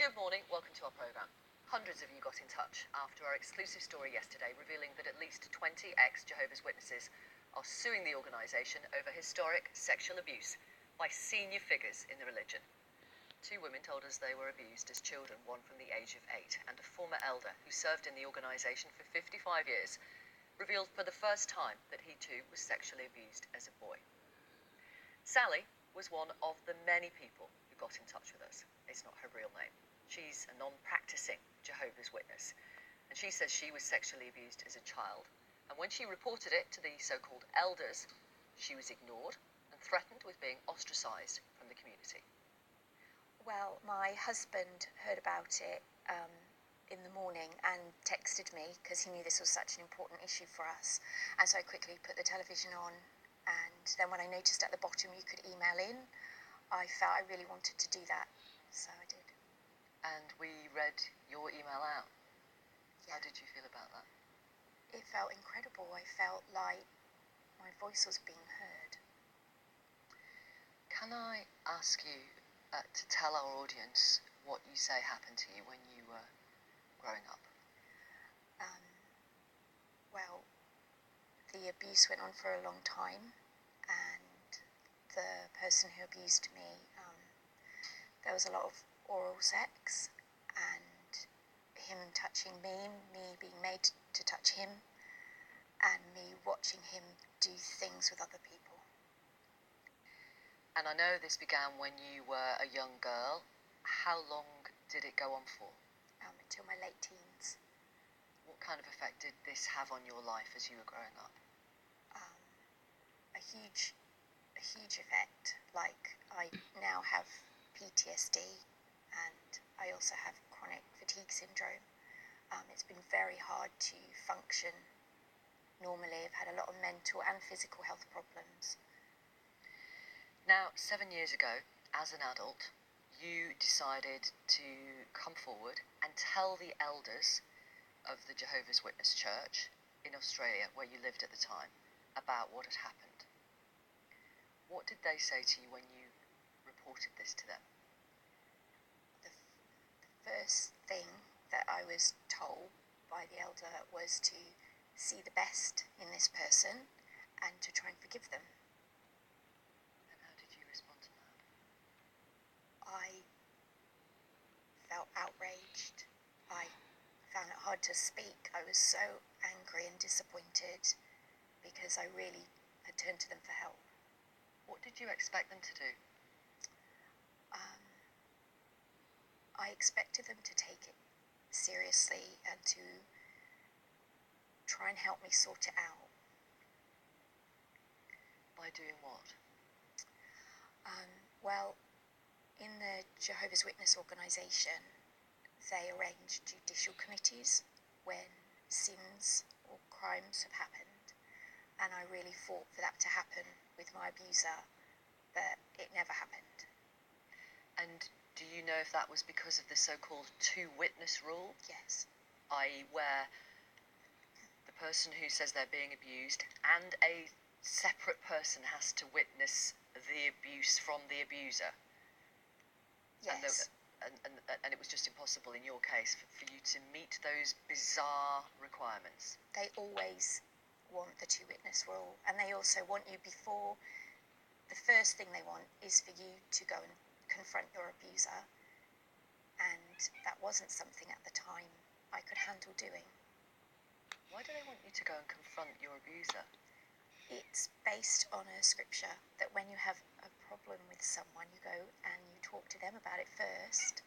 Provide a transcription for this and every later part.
Good morning, welcome to our programme. Hundreds of you got in touch after our exclusive story yesterday revealing that at least 20 ex-Jehovah's Witnesses are suing the organisation over historic sexual abuse by senior figures in the religion. 2 women told us they were abused as children, one from the age of 8, and a former elder who served in the organisation for 55 years revealed for the first time that he too was sexually abused as a boy. Sally was one of the many people who got in touch with us. It's not her real name. She's a non-practicing Jehovah's Witness, and she says she was sexually abused as a child, and when she reported it to the so-called elders, she was ignored and threatened with being ostracised from the community. Well, my husband heard about it in the morning and texted me because he knew this was such an important issue for us, and so I quickly put the television on, and then when I noticed at the bottom you could email in, I felt I really wanted to do that, so I did. And we read your email out. Yeah. How did you feel about that? It felt incredible. I felt like my voice was being heard. Can I ask you to tell our audience what you say happened to you when you were growing up? Well, the abuse went on for a long time, and the person who abused me, there was a lot of oral sex, and him touching me being made to touch him, and me watching him do things with other people. And I know this began when you were a young girl. How long did it go on for? Until my late teens. What kind of effect did this have on your life as you were growing up? A huge effect. Like, I now have PTSD, and I also have chronic fatigue syndrome. It's been very hard to function normally. I've had a lot of mental and physical health problems. Now, 7 years ago, as an adult, you decided to come forward and tell the elders of the Jehovah's Witness Church in Australia, where you lived at the time, about what had happened. What did they say to you when you reported this to them? The first thing that I was told by the elder was to see the best in this person and to try and forgive them. And how did you respond to that? I felt outraged. I found it hard to speak. I was so angry and disappointed because I really had turned to them for help. What did you expect them to do? I expected them to take it seriously and to try and help me sort it out. By doing what? Well, in the Jehovah's Witness organisation, they arrange judicial committees when sins or crimes have happened, and I really fought for that to happen with my abuser, but it never happened. And do you know if that was because of the so-called two-witness rule? Yes. I.e. where the person who says they're being abused and a separate person has to witness the abuse from the abuser? Yes. And it was just impossible in your case for you to meet those bizarre requirements. They always want the two-witness rule, and they also want you before. The first thing they want is for you to go and confront your abuser, and that wasn't something at the time I could handle doing. Why do they want you to go and confront your abuser? It's based on a scripture that when you have a problem with someone, you go and you talk to them about it first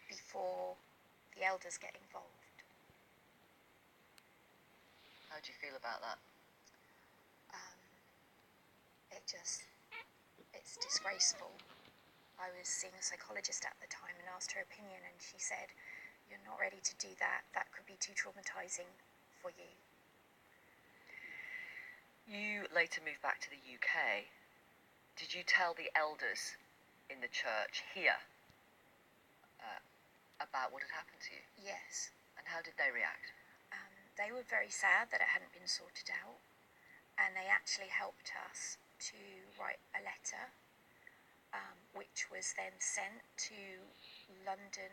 before the elders get involved. How do you feel about that? It's disgraceful. I was seeing a psychologist at the time and asked her opinion, and she said, "You're not ready to do that. That could be too traumatizing for you." You later moved back to the UK. Did you tell the elders in the church here about what had happened to you? Yes. And how did they react? They were very sad that it hadn't been sorted out, and they actually helped us to write a letter, which was then sent to London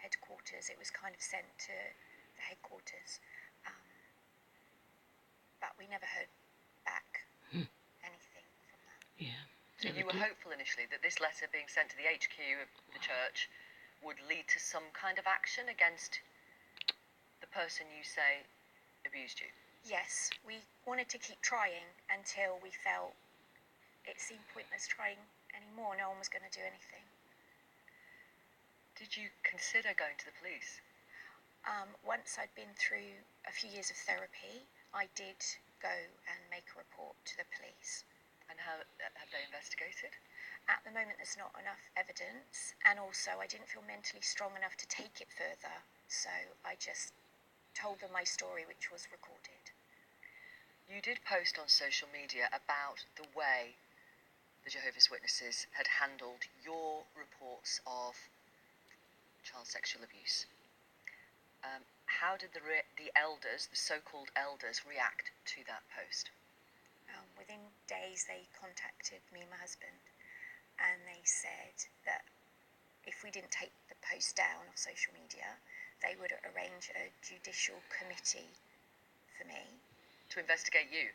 headquarters. It was kind of sent to the headquarters, but we never heard back anything from that. Yeah. So you were hopeful initially that this letter being sent to the HQ of the church would lead to some kind of action against the person you say abused you? Yes, we wanted to keep trying until we felt it seemed pointless trying anymore. No one was going to do anything. Did you consider going to the police? Once I'd been through a few years of therapy, I did go and make a report to the police. And how have they investigated? At the moment, there's not enough evidence, and also I didn't feel mentally strong enough to take it further, so I just told them my story, which was recorded. You did post on social media about the way the Jehovah's Witnesses had handled your reports of child sexual abuse. How did the elders, the so-called elders, react to that post? Within days, they contacted me and my husband, and they said that if we didn't take the post down off social media, they would arrange a judicial committee for me. To investigate you?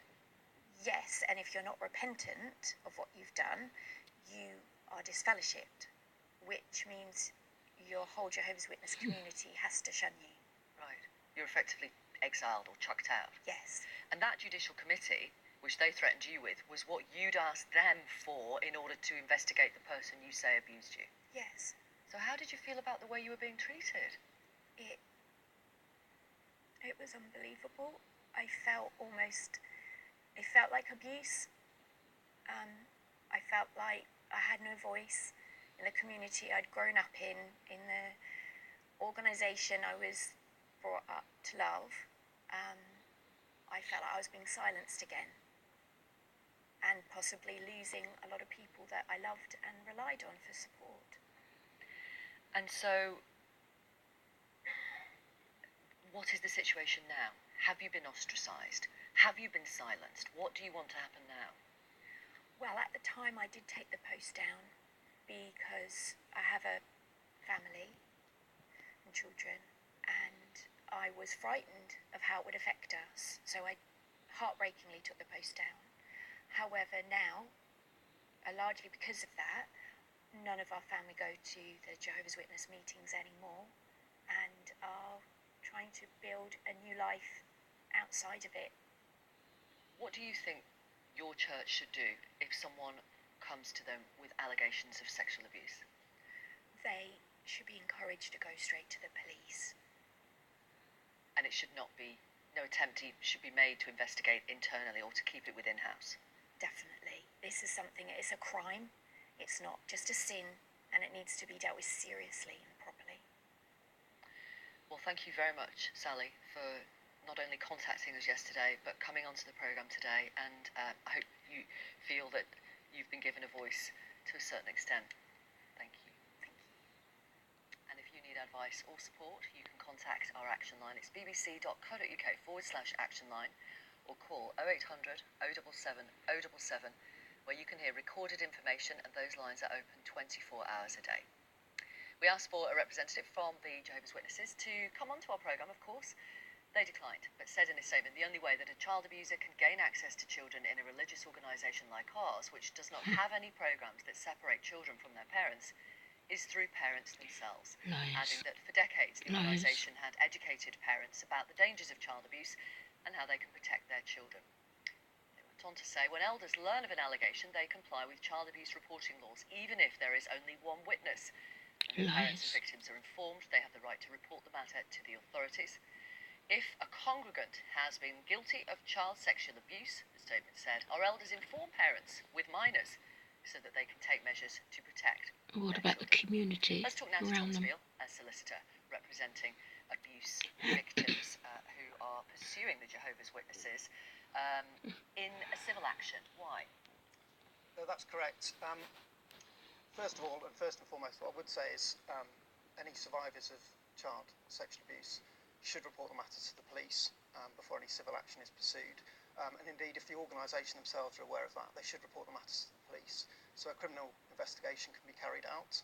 Yes, and if you're not repentant of what you've done, you are disfellowshipped, which means your whole Jehovah's Witness community has to shun you. Right. You're effectively exiled or chucked out. Yes. And that judicial committee, which they threatened you with, was what you'd asked them for in order to investigate the person you say abused you? Yes. So how did you feel about the way you were being treated? It was unbelievable. I felt it felt like abuse. I felt like I had no voice in the community I'd grown up in the organisation I was brought up to love. I felt like I was being silenced again, and possibly losing a lot of people that I loved and relied on for support. And so, what is the situation now? Have you been ostracised? Have you been silenced? What do you want to happen now? Well, at the time I did take the post down because I have a family and children, and I was frightened of how it would affect us, so I heartbreakingly took the post down. However, now, largely because of that, none of our family go to the Jehovah's Witness meetings anymore, and are trying to build a new life outside of it. What do you think your church should do if someone comes to them with allegations of sexual abuse? They should be encouraged to go straight to the police. And it should not be, no attempt should be made to investigate internally or to keep it within house? Definitely. This is something, it's a crime. It's not just a sin, and it needs to be dealt with seriously and properly. Well, thank you very much, Sally, for not only contacting us yesterday, but coming onto the programme today, and I hope you feel that you've been given a voice to a certain extent. Thank you. Thank you. And if you need advice or support, you can contact our action line. It's bbc.co.uk/action line, or call 0800 077 077, where you can hear recorded information, and those lines are open 24 hours a day. We asked for a representative from the Jehovah's Witnesses to come onto our programme, of course. They declined, but said in a statement the only way that a child abuser can gain access to children in a religious organisation like ours, which does not have any programmes that separate children from their parents, is through parents themselves. Nice. Adding that for decades the organisation had educated parents about the dangers of child abuse and how they can protect their children. They went on to say, when elders learn of an allegation, they comply with child abuse reporting laws, even if there is only one witness. When the parents and victims are informed, they have the right to report the matter to the authorities. If a congregant has been guilty of child sexual abuse, the statement said, our elders inform parents with minors so that they can take measures to protect. What about the community Let's talk now to around Tom them? Spiel, a solicitor representing abuse victims who are pursuing the Jehovah's Witnesses in a civil action. Why? That's correct. First of all, and first and foremost, what I would say is any survivors of child sexual abuse should report the matter to the police before any civil action is pursued. And indeed, if the organisation themselves are aware of that, they should report the matter to the police. So a criminal investigation can be carried out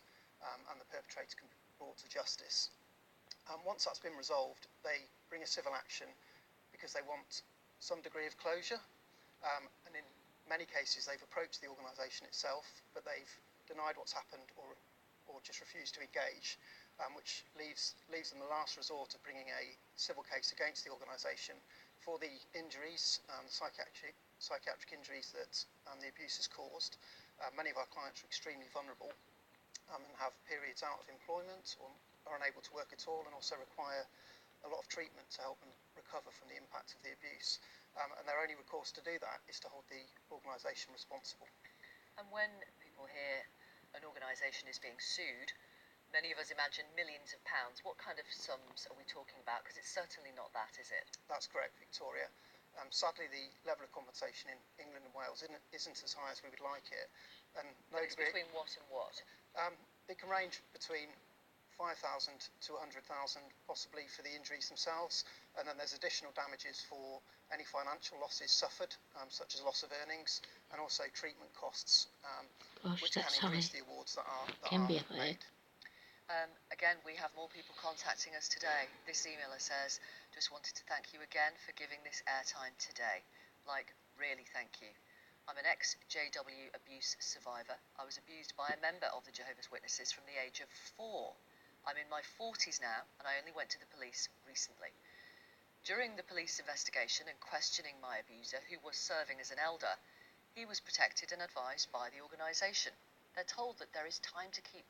and the perpetrator can brought to justice. Once that's been resolved, they bring a civil action because they want some degree of closure, and in many cases they've approached the organisation itself, but they've denied what's happened or just refused to engage, which leaves them the last resort of bringing a civil case against the organisation for the injuries, the psychiatric injuries that the abuse has caused. Many of our clients are extremely vulnerable and have periods out of employment or are unable to work at all, and also require a lot of treatment to help them recover from the impact of the abuse. And their only recourse to do that is to hold the organisation responsible. And when people hear an organisation is being sued, many of us imagine millions of pounds. What kind of sums are we talking about? Because it's certainly not that, is it? That's correct, Victoria. Sadly, the level of compensation in England and Wales isn't as high as we would like it. And it's between what and what? It can range between 5,000 to 100,000, possibly for the injuries themselves, and then there's additional damages for any financial losses suffered, such as loss of earnings, and also treatment costs, which can increase the awards that are made. Again, we have more people contacting us today. This emailer says, just wanted to thank you again for giving this airtime today. Like, really thank you. I'm an ex-JW abuse survivor. I was abused by a member of the Jehovah's Witnesses from the age of 4. I'm in my 40s now, and I only went to the police recently. During the police investigation and questioning my abuser, who was serving as an elder, he was protected and advised by the organisation. They're told that there is a time to keep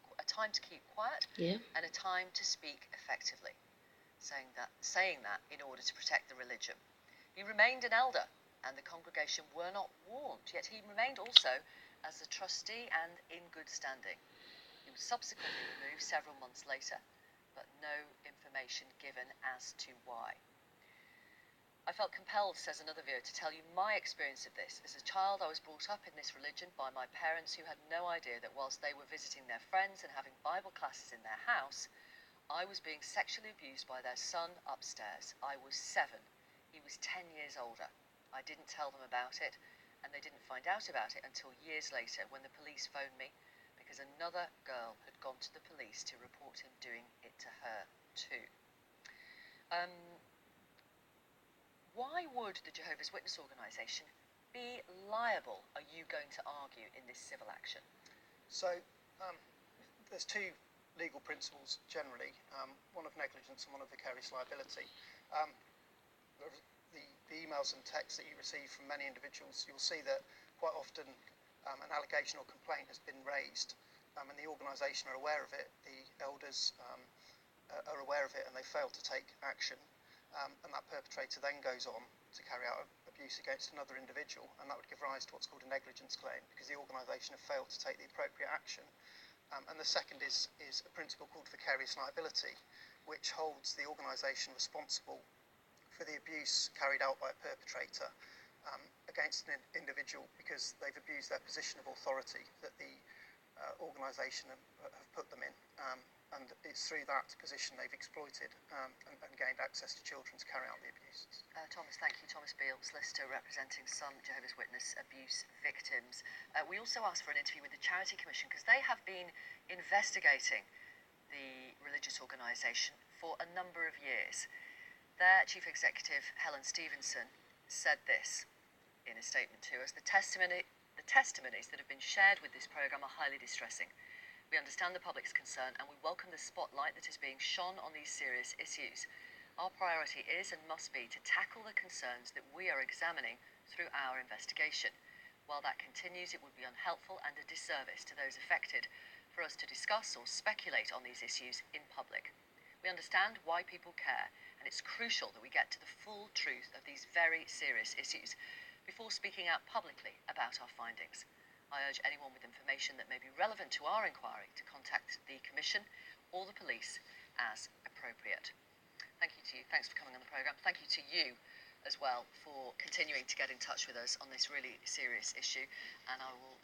quiet, and a time to speak effectively, saying that in order to protect the religion. He remained an elder, and the congregation were not warned, yet he remained also as a trustee and in good standing. He was subsequently removed several months later, but no information given as to why. I felt compelled, says another viewer, to tell you my experience of this. As a child, I was brought up in this religion by my parents, who had no idea that whilst they were visiting their friends and having Bible classes in their house, I was being sexually abused by their son upstairs. I was 7. He was 10 years older. I didn't tell them about it, and they didn't find out about it until years later when the police phoned me, because another girl had gone to the police to report him doing it to her too. Why would the Jehovah's Witness organisation be liable, are you going to argue, in this civil action? So, there's two legal principles generally, one of negligence and one of vicarious liability. The emails and texts that you receive from many individuals, you'll see that quite often an allegation or complaint has been raised, and the organisation are aware of it, the elders are aware of it, and they fail to take action. And that perpetrator then goes on to carry out abuse against another individual, and that would give rise to what's called a negligence claim, because the organisation have failed to take the appropriate action. And the second is a principle called vicarious liability, which holds the organisation responsible for the abuse carried out by a perpetrator against an individual because they've abused their position of authority that the organisation have put them in. And it's through that position they've exploited and gained access to children to carry out the abuses. Thomas, thank you. Thomas Beale, solicitor representing some Jehovah's Witness abuse victims. We also asked for an interview with the Charity Commission because they have been investigating the religious organisation for a number of years. Their chief executive, Helen Stevenson, said this in a statement to us: the testimonies that have been shared with this programme are highly distressing. We understand the public's concern and we welcome the spotlight that is being shone on these serious issues. Our priority is and must be to tackle the concerns that we are examining through our investigation. While that continues, it would be unhelpful and a disservice to those affected for us to discuss or speculate on these issues in public. We understand why people care, and it's crucial that we get to the full truth of these very serious issues before speaking out publicly about our findings. I urge anyone with information that may be relevant to our inquiry to contact the Commission or the police as appropriate. Thank you to you. Thanks for coming on the programme. Thank you to you as well for continuing to get in touch with us on this really serious issue. And I will